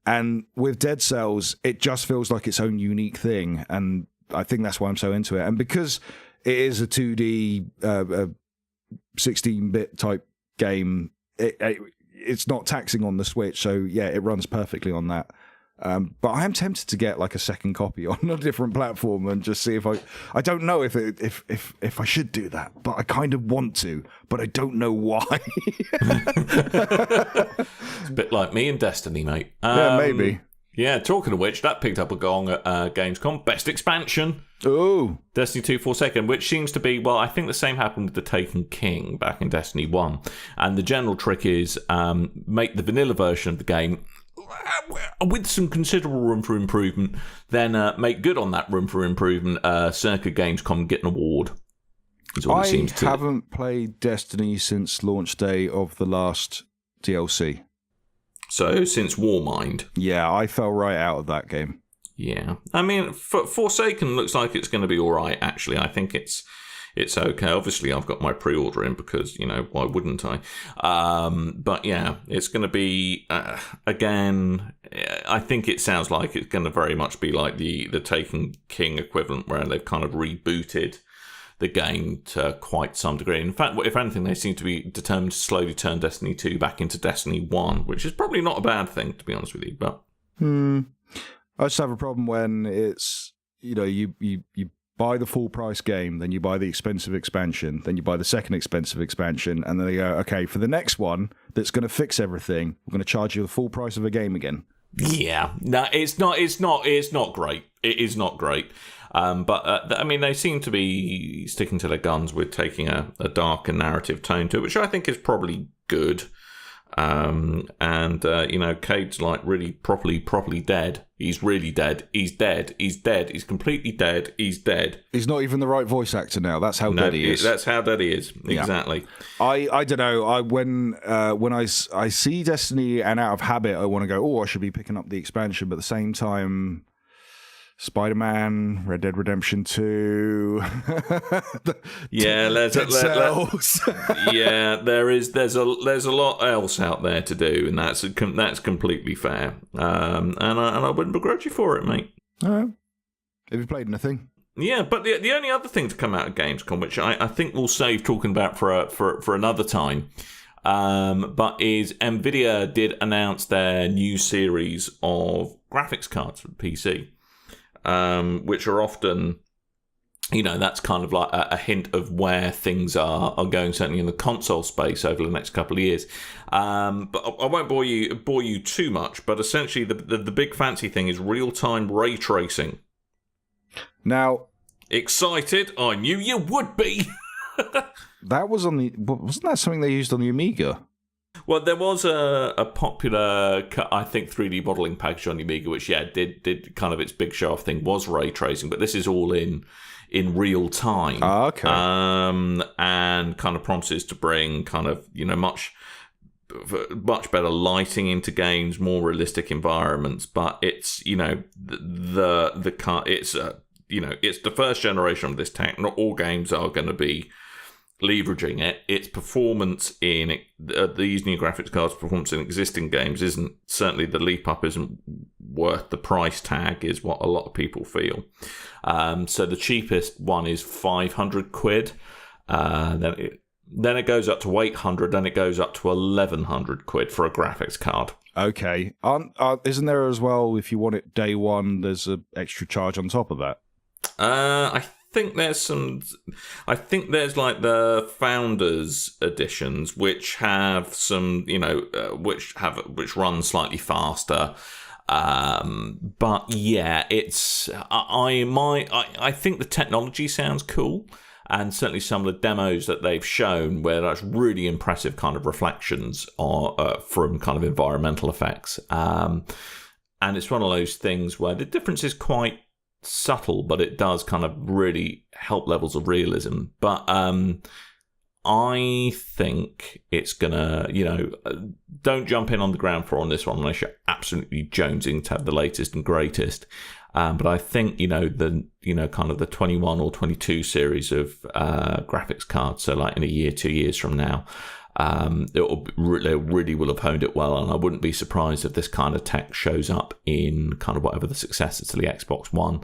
And with Dead Cells, it just feels like its own unique thing, and I think that's why I'm so into it. And because it is a 2D 16-bit type game, it's not taxing on the Switch, so yeah, it runs perfectly on that. But I am tempted to get like a second copy on a different platform and just see if I don't know if I should do that, but I kind of want to, but I don't know why. It's a bit like me and Destiny, mate. Yeah, maybe. Yeah, talking of which, that picked up a gong at Gamescom. Best expansion. Oh. Destiny 2 Forsaken, which seems to be, well, I think the same happened with the Taken King back in Destiny 1. And the general trick is make the vanilla version of the game with some considerable room for improvement, then make good on that room for improvement circa Gamescom, get an award. I haven't played Destiny since launch day of the last DLC. So, since Warmind. Yeah, I fell right out of that game. Yeah. I mean, Forsaken looks like it's going to be all right, actually. I think it's okay. Obviously, I've got my pre-order in because, why wouldn't I? But yeah, it's going to be, again, I think it sounds like it's going to very much be like the Taken King equivalent, where they've kind of rebooted the game to quite some degree. In fact, if anything, they seem to be determined to slowly turn Destiny 2 back into Destiny 1, which is probably not a bad thing, to be honest with you. But I just have a problem when it's, you buy the full price game, then you buy the expensive expansion, then you buy the second expensive expansion, and then they go, okay, for the next one that's going to fix everything, we're going to charge you the full price of a game again. Yeah, no, it's not great. It is not great. But I mean, they seem to be sticking to their guns with taking a darker narrative tone to it, which I think is probably good. Cade's like really properly dead. He's really dead. He's dead. He's dead. He's completely dead. He's dead. He's not even the right voice actor now. That's how dead he is. That's how dead he is. Exactly. Yeah. I don't know. When I see Destiny and out of habit, I want to go, I should be picking up the expansion. But at the same time, Spider-Man, Red Dead Redemption 2. Yeah, there's a lot else out there to do, and that's completely fair. And I wouldn't begrudge you for it, mate. All right. Have you played anything? Yeah, but the only other thing to come out of Gamescom, which I think we'll save talking about for another time, but is Nvidia did announce their new series of graphics cards for PC. Which are often, that's kind of like a hint of where things are going, certainly in the console space over the next couple of years. But I won't bore you too much. But essentially, the big fancy thing is real-time ray tracing. Now, excited? I knew you would be. That was wasn't that something they used on the Amiga? Well, there was a popular, I think, 3D modelling package on the Amiga, which, did kind of its big show-off thing, was ray tracing, but this is all in real time. Oh, okay. And kind of promises to bring kind of, much better lighting into games, more realistic environments, but it's, it's the first generation of this tech. Not all games are going to be leveraging it. Its performance in these new graphics cards' performance in existing games isn't, certainly the leap up isn't worth the price tag, is what a lot of people feel. So the cheapest one is 500 quid. Then it goes up to 800, then it goes up to 1100 quid for a graphics card. Okay. Isn't there as well, if you want it day one, there's an extra charge on top of that? I think there's like the founders editions which have some, which run slightly faster. But yeah, it's I think the technology sounds cool, and certainly some of the demos that they've shown where that's really impressive kind of reflections from kind of environmental effects. And it's one of those things where the difference is quite subtle, but it does kind of really help levels of realism. But I think it's gonna, don't jump in on the ground floor on this one unless you're absolutely jonesing to have the latest and greatest. But I think, kind of the 21 or 22 series of graphics cards, so like in a year, 2 years from now, they really will have honed it well, and I wouldn't be surprised if this kind of tech shows up in kind of whatever the successor to the Xbox One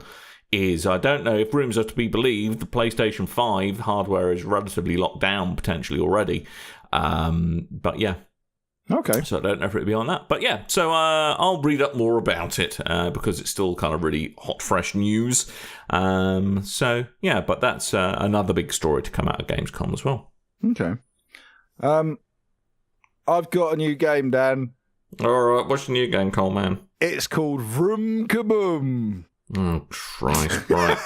is. I don't know if rumors are to be believed, the PlayStation 5 hardware is relatively locked down potentially already, but yeah. Okay. So I don't know if it'll be on that. But yeah, so I'll read up more about it because it's still kind of really hot, fresh news. So yeah, but that's another big story to come out of Gamescom as well. Okay. I've got a new game, Dan. All right, what's your new game, Coleman? It's called Vroom Kaboom. Oh, Christ, right.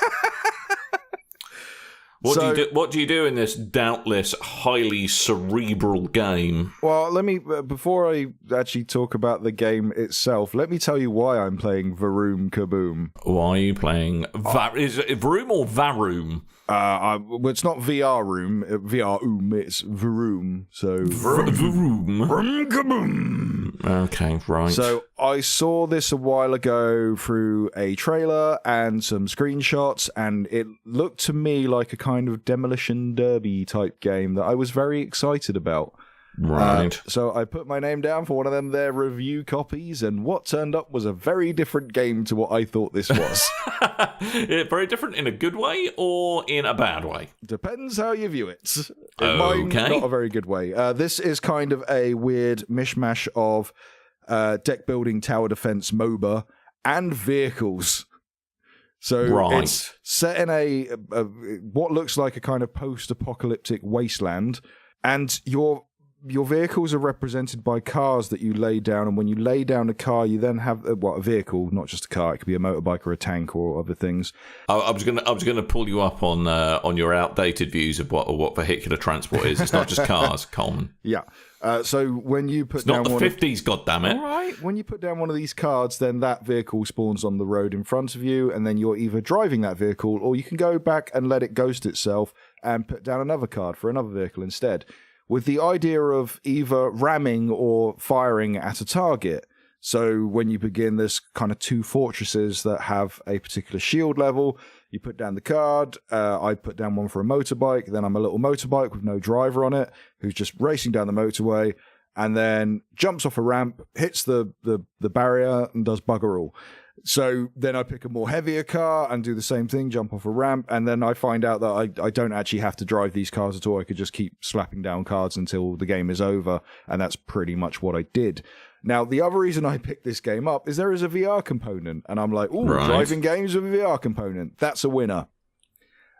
What do you do in this doubtless highly cerebral game? Well, let me before I actually talk about the game itself, let me tell you why I'm playing Vroom Kaboom. Why are you playing? Is it Vroom or Varoom? Well, it's not VR room, it's Vroom. So Vroom Kaboom. Okay, right. So I saw this a while ago through a trailer and some screenshots, and it looked to me like a kind of Demolition Derby type game that I was very excited about. Right. So I put my name down for one of them their review copies, and what turned up was a very different game to what I thought this was. Very different in a good way or in a bad way? Depends how you view it. Okay. Mine, not a very good way. This is kind of a weird mishmash of deck building, tower defense, MOBA, and vehicles. So it's set in a what looks like a kind of post-apocalyptic wasteland, and your vehicles are represented by cars that you lay down, and when you lay down a car, you then have a vehicle, not just a car. It could be a motorbike or a tank or other things. I was gonna pull you up on your outdated views of what vehicular transport is. It's not just cars, Coleman. Yeah. So when you put it's down not the 50s, goddammit. All right. When you put down one of these cards, then that vehicle spawns on the road in front of you, and then you're either driving that vehicle, or you can go back and let it ghost itself and put down another card for another vehicle instead, with the idea of either ramming or firing at a target. So when you begin, there's kind of 2 fortresses that have a particular shield level. You put down the card. I put down one for a motorbike. Then I'm a little motorbike with no driver on it, who's just racing down the motorway, and then jumps off a ramp, hits the barrier, and does bugger all. So then I pick a more heavier car and do the same thing, jump off a ramp, and then I find out that I don't actually have to drive these cars at all. I could just keep slapping down cards until the game is over, and that's pretty much what I did. Now, the other reason I picked this game up is there is a VR component, and I'm like, ooh, driving games with a VR component. That's a winner.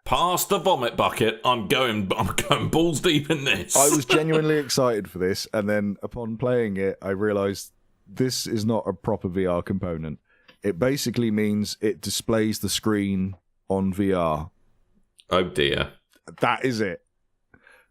Past the vomit bucket, I'm going balls deep in this. I was genuinely excited for this, and then upon playing it, I realised this is not a proper VR component. It basically means it displays the screen on VR. Oh dear. That is it.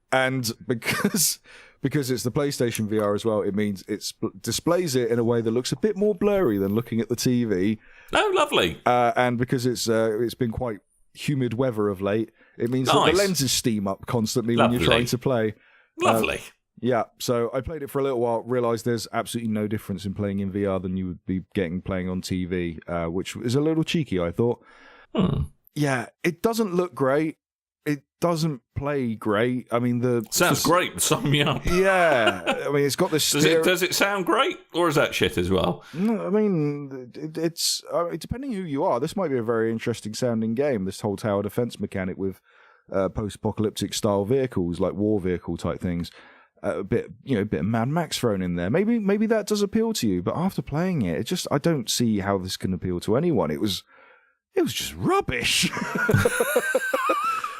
And because it's the PlayStation VR as well, it means it displays it in a way that looks a bit more blurry than looking at the TV. Oh, lovely. And because it's been quite humid weather of late, it means that the lenses steam up constantly when you're trying to play. Lovely. Yeah, so I played it for a little while, realised there's absolutely no difference in playing in VR than you would be playing on TV, which is a little cheeky, I thought. Yeah, it doesn't look great. It doesn't play great. I mean, sounds great. Sum me up. Yeah, I mean, it's got this. Does it sound great, or is that shit as well? No, I mean, it's depending who you are. This might be a very interesting sounding game. This whole tower defense mechanic with post-apocalyptic style vehicles, like war vehicle type things. A bit of Mad Max thrown in there. Maybe that does appeal to you, but after playing it, I don't see how this can appeal to anyone. It was just rubbish.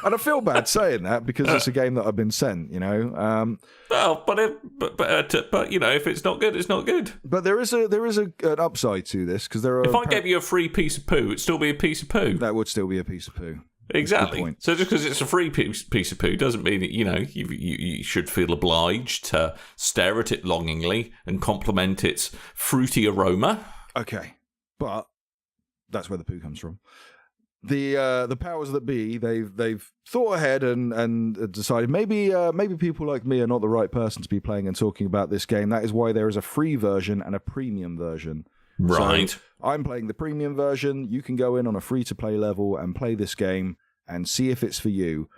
And I feel bad saying that because it's a game that I've been sent, you know. Well, but you know, if it's not good, it's not good. But there is an upside to this because there are. If I gave you a free piece of poo, it'd still be a piece of poo. That would still be a piece of poo. Exactly. So just because it's a free piece of poo doesn't mean that, you know, you should feel obliged to stare at it longingly and compliment its fruity aroma. Okay, but that's where the poo comes from. The powers that be, they've thought ahead and decided maybe people like me are not the right person to be playing and talking about this game. That is why there is a free version and a premium version. Right. So I'm playing the premium version. You can go in on a free-to-play level and play this game and see if it's for you,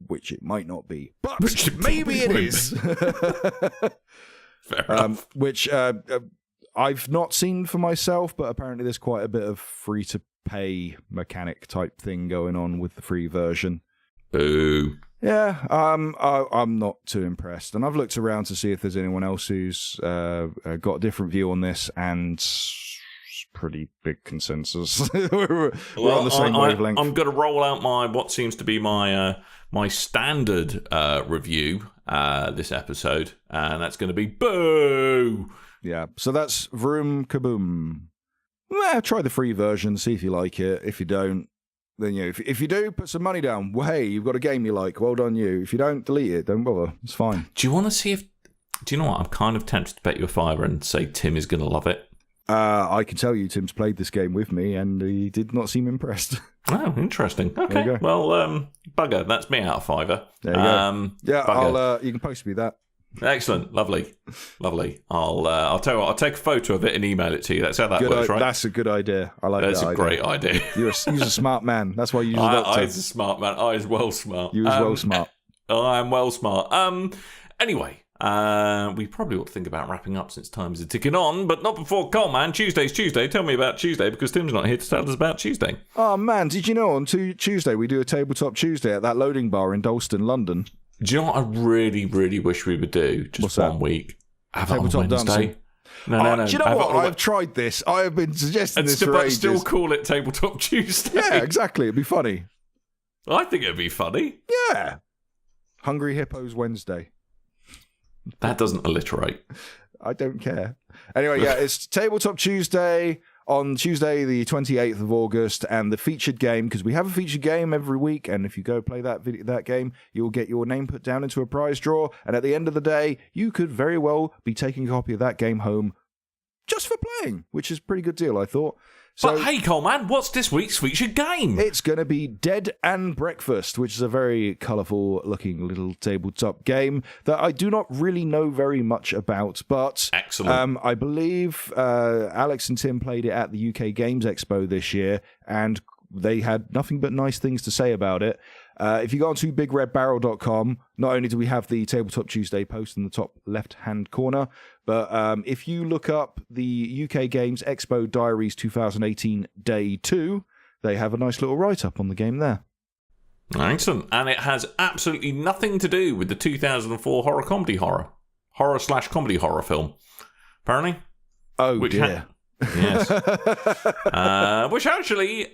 which it might not be, but maybe it is. Fair enough. Which I've not seen for myself, but apparently there's quite a bit of free-to-pay mechanic type thing going on with the free version. Boo. Yeah, I'm not too impressed. And I've looked around to see if there's anyone else who's got a different view on this, and pretty big consensus. we're on the same wavelength. I'm going to roll out what seems to be my standard review this episode, and that's going to be boo. Yeah, so that's Vroom Kaboom. Try the free version, see if you like it. If you don't, then if you do, put some money down. Well, hey, you've got a game you like. Well done, you. If you don't, delete it. Don't bother. It's fine. Do you want to see if? Do you know what? I'm kind of tempted to bet you a $5 and say Tim is going to love it. I can tell you, Tim's played this game with me, and he did not seem impressed. Oh, interesting. Okay, well, bugger. That's me out of $5. There you go. Yeah, bugger. You can post me that. Excellent, lovely. I'll tell you what. I'll take a photo of it and email it to you. That's how that works, right? That's a good idea. I like that. That's a great idea. You're a smart man. That's why you use a doctor. I is a smart man. I is well smart. You is well smart. I am well smart. Anyway. We probably ought to think about wrapping up since times are ticking on, but not before Coleman. Tuesday's Tuesday. Tell me about Tuesday because Tim's not here to tell us about Tuesday. Oh man, did you know on Tuesday we do a tabletop Tuesday at that loading bar in Dalston, London? Do you know what I really, really wish we would do? Just one week. Have it on Wednesday. Dancing. No. Do you know what? I've tried this. I have been suggesting this for ages. Still call it Tabletop Tuesday. Yeah, exactly. It'd be funny. I think it'd be funny. Yeah. Hungry Hippos Wednesday. That doesn't alliterate. I don't care. Anyway, yeah, it's Tabletop Tuesday on Tuesday, the 28th of August, and the featured game, because we have a featured game every week, and if you go play that game, you'll get your name put down into a prize draw, and at the end of the day, you could very well be taking a copy of that game home just for playing, which is a pretty good deal, I thought. So, but hey, Coleman, what's this week's featured game? It's going to be Dead and Breakfast, which is a very colourful-looking little tabletop game that I do not really know very much about. But excellent. I believe Alex and Tim played it at the UK Games Expo this year, and they had nothing but nice things to say about it. If you go onto BigRedBarel.com, not only do we have the Tabletop Tuesday post in the top left-hand corner, but if you look up the UK Games Expo Diaries 2018 Day 2, they have a nice little write-up on the game there. Excellent. And it has absolutely nothing to do with the 2004 horror/comedy film, apparently. Oh, dear. Yes. Which actually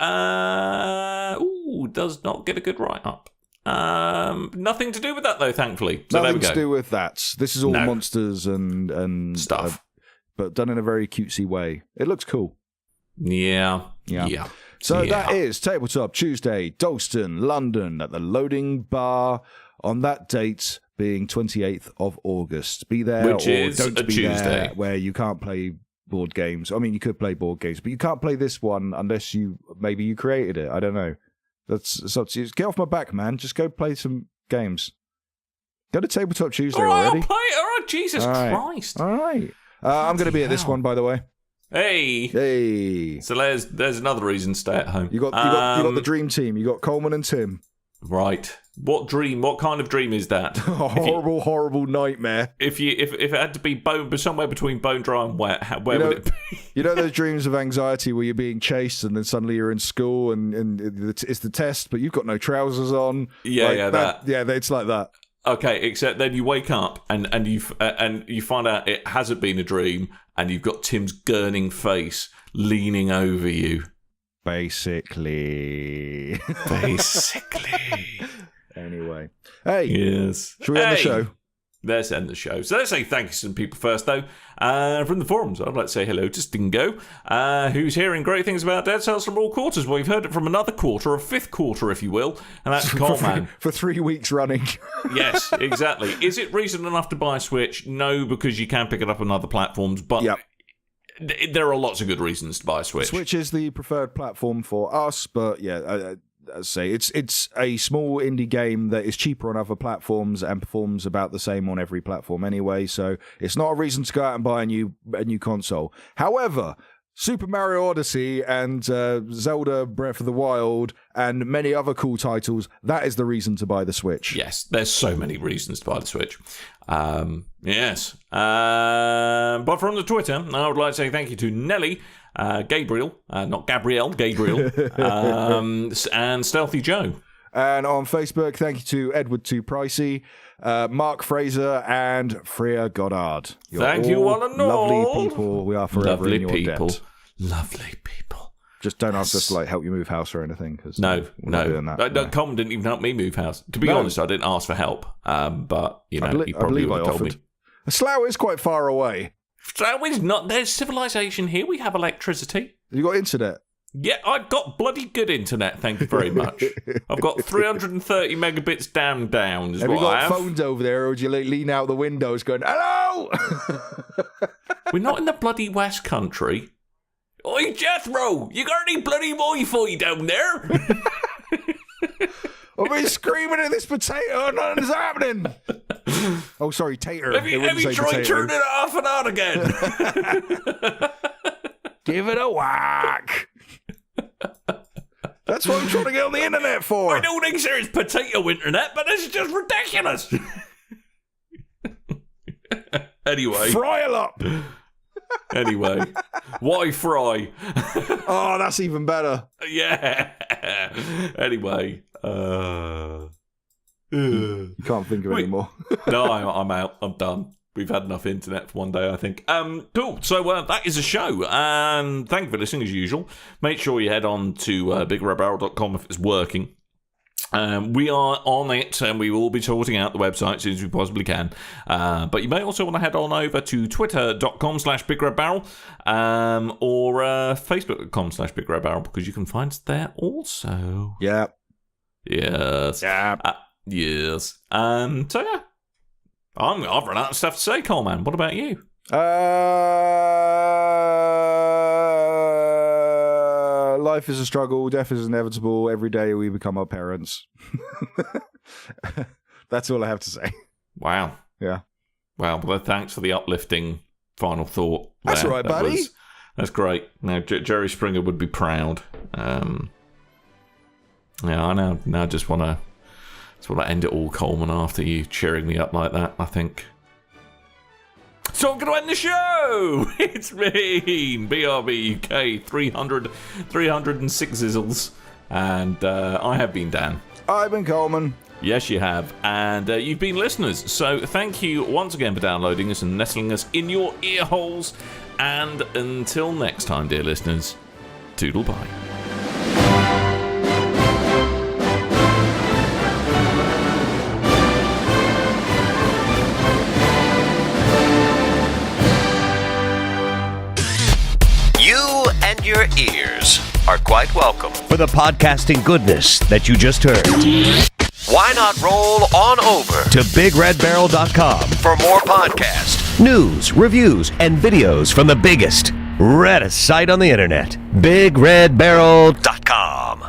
does not get a good write-up. Nothing to do with that, though, thankfully. So nothing to do with that. This is all monsters and stuff. But done in a very cutesy way. It looks cool. Yeah. So that is Tabletop Tuesday, Dalston, London, at the Loading Bar on that date being 28th of August. Be there Which or is don't a be Tuesday. there, where you can't play board games. I mean, you could play board games, but you can't play this one unless you created it. I don't know. That's up to you. Get off my back, man. Just go play some games. Go to Tabletop Tuesday already. I'll play it. All right, Jesus Christ. All right. I'm going to be at this one, by the way. Hey. So there's another reason to stay at home. You got the dream team. You got Coleman and Tim. Right. What dream? What kind of dream is that? A horrible nightmare. If it had to be somewhere between bone dry and wet, where would it be? You know those dreams of anxiety where you're being chased and then suddenly you're in school and it's the test, but you've got no trousers on. That. Yeah, it's like that. Okay, except then you wake up and you find out it hasn't been a dream, and you've got Tim's gurning face leaning over you. Basically. Anyway. Hey. Yes. Should we end the show? Let's end the show. So let's say thank you to some people first, though. From the forums, I'd like to say hello to Stingo, who's hearing great things about Dead Cells from all quarters. Well, we've heard it from another quarter, a fifth quarter, if you will, and that's Coleman. For 3 weeks running. Yes, exactly. Is it reason enough to buy a Switch? No, because you can pick it up on other platforms, but... Yep. There are lots of good reasons to buy a Switch. Switch is the preferred platform for us, but yeah, as I say, it's a small indie game that is cheaper on other platforms and performs about the same on every platform anyway, so it's not a reason to go out and buy a new console. However, Super Mario Odyssey and Zelda Breath of the Wild and many other cool titles, that is the reason to buy the Switch. Yes, there's so many reasons to buy the Switch. Yes. But from the Twitter, I would like to say thank you to Nelly, Gabriel, not Gabrielle, Gabriel, and Stealthy Joe. And on Facebook, thank you to Edward Too Pricey, Mark Fraser, and Freya Goddard. Thank you, one and all. Lovely people. We are forever in your debt. Lovely people. Just don't ask us to help you move house or anything. Cause no. Coleman didn't even help me move house. To be honest, I didn't ask for help. But he probably would have told me. Slough is quite far away. Slough is not. There's civilization here. We have electricity. You got internet? Yeah, I've got bloody good internet, thank you very much. I've got 330 megabits down. Have you got phones over there, or would you lean out the windows going, hello? We're not in the bloody West Country. Oi, Jethro, you got any bloody Wi-Fi down there? I've been screaming at this potato, nothing's happening. Oh, sorry, tater. Have you tried turning it off and on again? Give it a whack. That's what I'm trying to get on the internet for. I don't think there's potato internet, but this is just ridiculous. Anyway. Fry up. Anyway. Why fry? Oh, that's even better. Yeah. Anyway. You can't think of any more. No, I'm out. I'm done. We've had enough internet for one day, I think. Cool. So that is a show. Thank you for listening, as usual. Make sure you head on to BigRedBarel.com if it's working. We are on it, and we will be sorting out the website as soon as we possibly can. But you may also want to head on over to twitter.com/BigRedBarel or facebook.com/BigRedBarel, because you can find us there also. Yeah. Yes. Yeah. Yes. So, yeah. I've run out of stuff to say, Coleman. What about you? Life is a struggle. Death is inevitable. Every day we become our parents. That's all I have to say. Wow. Yeah. Wow. Well, thanks for the uplifting final thought. That's all right, buddy. That's great. Now, Jerry Springer would be proud. Yeah, I know. Now I just want to end it all, Coleman, after you cheering me up like that, I think. So I'm going to end the show. It's been BRB UK 306 Zizzles. And I have been Dan. I've been Coleman. Yes, you have. And you've been listeners. So thank you once again for downloading us and nestling us in your ear holes. And until next time, dear listeners, toodle bye. And your ears are quite welcome. For the podcasting goodness that you just heard. Why not roll on over To BigRedBarel.com for more podcasts, news, reviews, and videos from the biggest, reddest site on the internet. BigRedBarel.com.